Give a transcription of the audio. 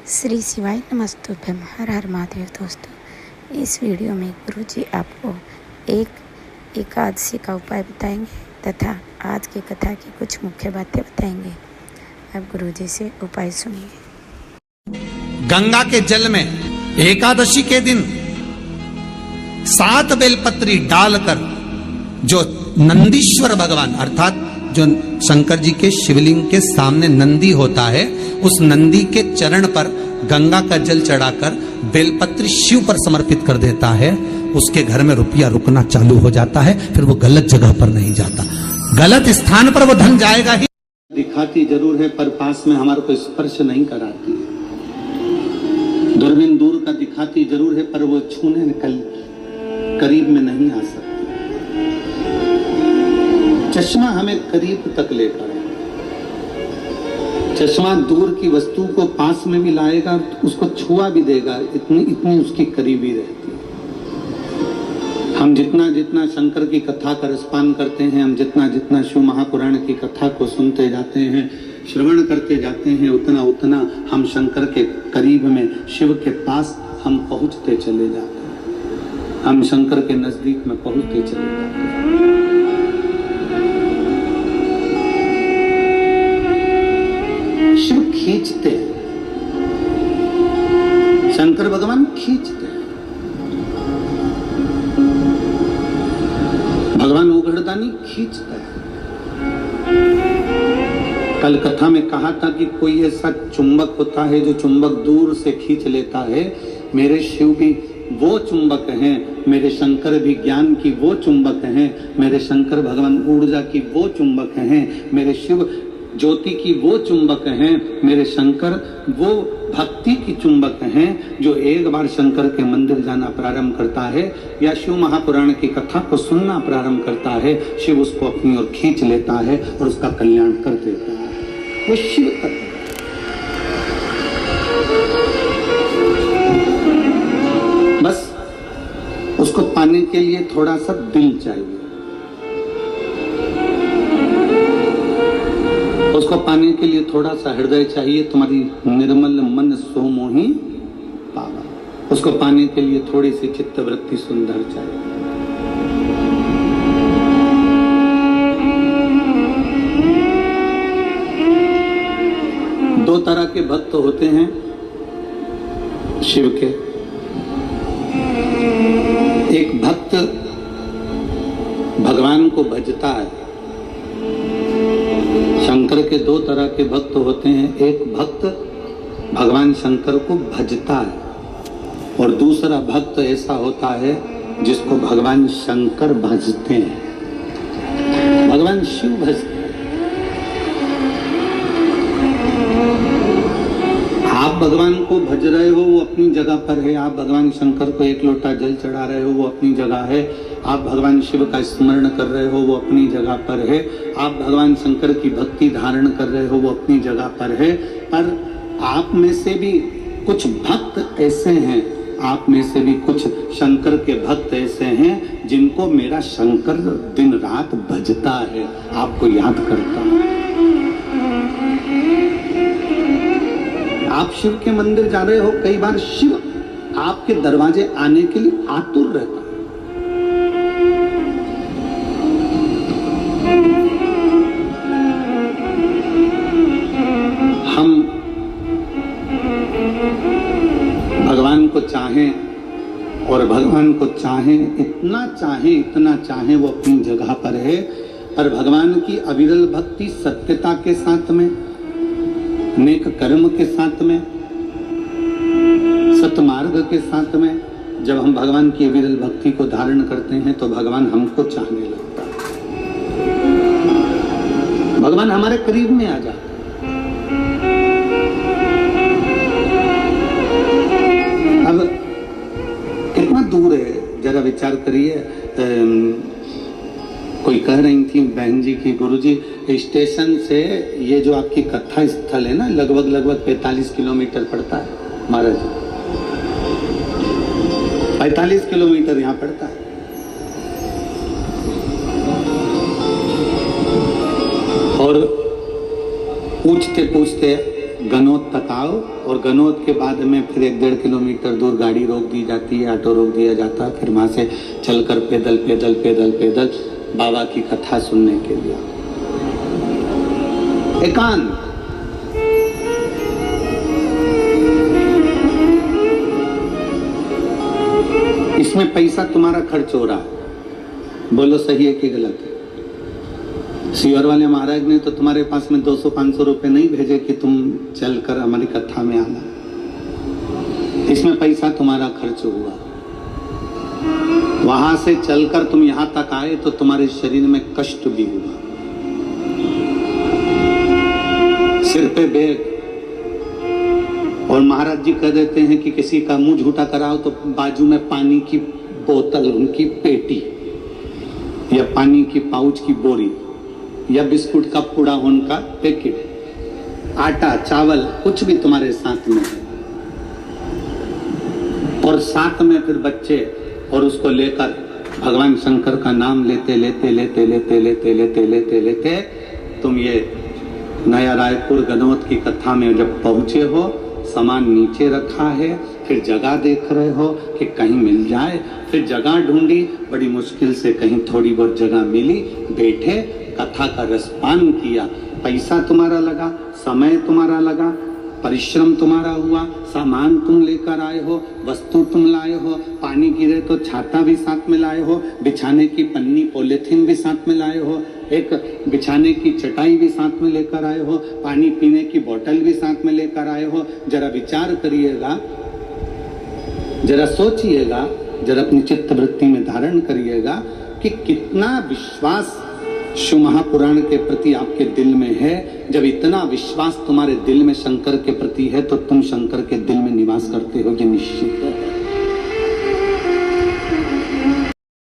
श्री शिवाय नमस्तुभ्यम। हर हर महादेव। दोस्तों, इस वीडियो में गुरुजी आपको एक एकादशी का उपाय बताएंगे तथा आज की कथा की कुछ मुख्य बातें बताएंगे। अब गुरुजी से उपाय सुनिए। गंगा के जल में एकादशी के दिन 7 बेलपत्री डालकर जो नंदीश्वर भगवान अर्थात जो शंकर जी के शिवलिंग के सामने नंदी होता है, उस नंदी के चरण पर गंगा का जल चढ़ाकर बेलपत्री शिव पर समर्पित कर देता है, उसके घर में रुपया रुकना चालू हो जाता है। फिर वो गलत जगह पर नहीं जाता, गलत स्थान पर वो धन जाएगा ही। दिखाती जरूर है पर पास में हमारे को स्पर्श नहीं कराती। दूरबीन दूर का दिखाती जरूर है पर वो छूने करीब में नहीं आ सकती। चश्मा हमें करीब तक लेकर आए, चश्मा दूर की वस्तु को पास में भी लाएगा, उसको छुआ भी देगा, इतनी उसकी करीबी रहती है। हम जितना जितना शंकर की कथा का रसपान करते हैं, हम जितना जितना शिव महापुराण की कथा को सुनते जाते हैं, श्रवण करते जाते हैं, उतना उतना हम शंकर के करीब में, शिव के पास हम पहुंचते चले जाते हैं, हम शंकर के नजदीक में पहुंचते चले जाते हैं। शिव खींचते हैं, शंकर भगवान खींचते हैं। भगवान उघड़दानी खींचता है। कल कथा में कहा था कि कोई ऐसा चुंबक होता है जो चुंबक दूर से खींच लेता है। मेरे शिव भी वो चुंबक हैं, मेरे शंकर भी ज्ञान की वो चुंबक हैं, मेरे शंकर भगवान ऊर्जा की वो चुंबक हैं, मेरे शिव ज्योति की वो चुंबक हैं, मेरे शंकर वो भक्ति की चुंबक हैं। जो एक बार शंकर के मंदिर जाना प्रारंभ करता है या शिव महापुराण की कथा को सुनना प्रारंभ करता है, शिव उसको अपनी ओर खींच लेता है और उसका कल्याण कर देता है। वो शिव करता है। बस उसको पाने के लिए थोड़ा सा दिल चाहिए, उसको पाने के लिए थोड़ा सा हृदय चाहिए। तुम्हारी निर्मल मन सो मोहि पावा, उसको पाने के लिए थोड़ी सी चित्तवृत्ति सुंदर चाहिए। दो तरह के भक्त होते हैं शिव के। एक भक्त भगवान को भजता है। शंकर के दो तरह के भक्त होते हैं, एक भक्त भगवान शंकर को भजता है और दूसरा भक्त ऐसा होता है जिसको भगवान शंकर भजते हैं, भगवान शिव भजते हैं। आप भगवान को भज रहे हो, वो अपनी जगह पर है। आप भगवान शंकर को एक लोटा जल चढ़ा रहे हो, वो अपनी जगह है। आप भगवान शिव का स्मरण कर रहे हो, वो अपनी जगह पर है। आप भगवान शंकर की भक्ति धारण कर रहे हो, वो अपनी जगह पर है। पर आप में से भी कुछ भक्त ऐसे हैं, आप में से भी कुछ शंकर के भक्त ऐसे हैं जिनको मेरा शंकर दिन रात भजता है, आपको याद करता है। आप शिव के मंदिर जा रहे हो, कई बार शिव आपके दरवाजे आने के लिए आतुर रहता है। हम भगवान को चाहें और भगवान को चाहें, इतना चाहें वो अपनी जगह पर है। पर भगवान की अविरल भक्ति सत्यता के साथ में, नेक कर्म के साथ में, सतमार्ग के साथ में, जब हम भगवान की अविरल भक्ति को धारण करते हैं तो भगवान हमको चाहने लगता है, भगवान हमारे करीब में आ जाता है। अब कितना दूर है जरा विचार करिए। कोई कह रही थी बहन जी की, गुरुजी स्टेशन से ये जो आपकी कथा स्थल है ना, लगभग 45 किलोमीटर पड़ता है महाराज, 45 किलोमीटर यहाँ पड़ता है। और पूछते पूछते गनौत तक आओ, और गनौत के बाद में फिर 1-1.5 किलोमीटर दूर गाड़ी रोक दी जाती है, ऑटो रोक दिया जाता है, फिर वहां से चलकर पैदल पैदल पैदल पैदल बाबा की कथा सुनने के लिए। एकांत, इसमें पैसा तुम्हारा खर्च हो रहा है, बोलो सही है कि गलत है? सीवर वाले महाराज ने तो तुम्हारे पास में 200-500 रुपए नहीं भेजे कि तुम चलकर हमारी कथा में आना, इसमें पैसा तुम्हारा खर्च हुआ। वहां से चलकर तुम यहां तक आए तो तुम्हारे शरीर में कष्ट भी हुआ, सिर पे बैग, और महाराज जी कह देते हैं कि किसी का मुंह झूठा कराओ तो बाजू में पानी की बोतल, उनकी पेटी या पानी की पाउच की बोरी या बिस्कुट का पूड़ा उनका पैकेट, आटा चावल कुछ भी तुम्हारे साथ में है, और साथ में फिर बच्चे, और उसको लेकर भगवान शंकर का नाम लेते लेते लेते लेते लेते लेते लेते लेते तुम ये नया रायपुर गनौत की कथा में जब पहुंचे हो, सामान नीचे रखा है, फिर जगह देख रहे हो कि कहीं मिल जाए, फिर जगह ढूंढी, बड़ी मुश्किल से कहीं थोड़ी बहुत जगह मिली, बैठे कथा का रसपान किया, पैसा तुम्हारा लगा, समय तुम्हारा लगा, परिश्रम तुम्हारा हुआ, सामान तुम लेकर आए हो, वस्तु तुम लाए हो, पानी गिरे तो छाता भी साथ में लाए हो, बिछाने की पन्नी पॉलिथीन भी साथ में लाए हो, एक बिछाने की चटाई भी साथ में लेकर आए हो, पानी पीने की बोतल भी साथ में लेकर आए हो। जरा विचार करिएगा, जरा सोचिएगा, जरा अपनी चित्त वृत्ति में धारण करिएगा कि कितना विश्वास शिव महापुराण के प्रति आपके दिल में है। जब इतना विश्वास तुम्हारे दिल में शंकर के प्रति है तो तुम शंकर के दिल में निवास करते हो कि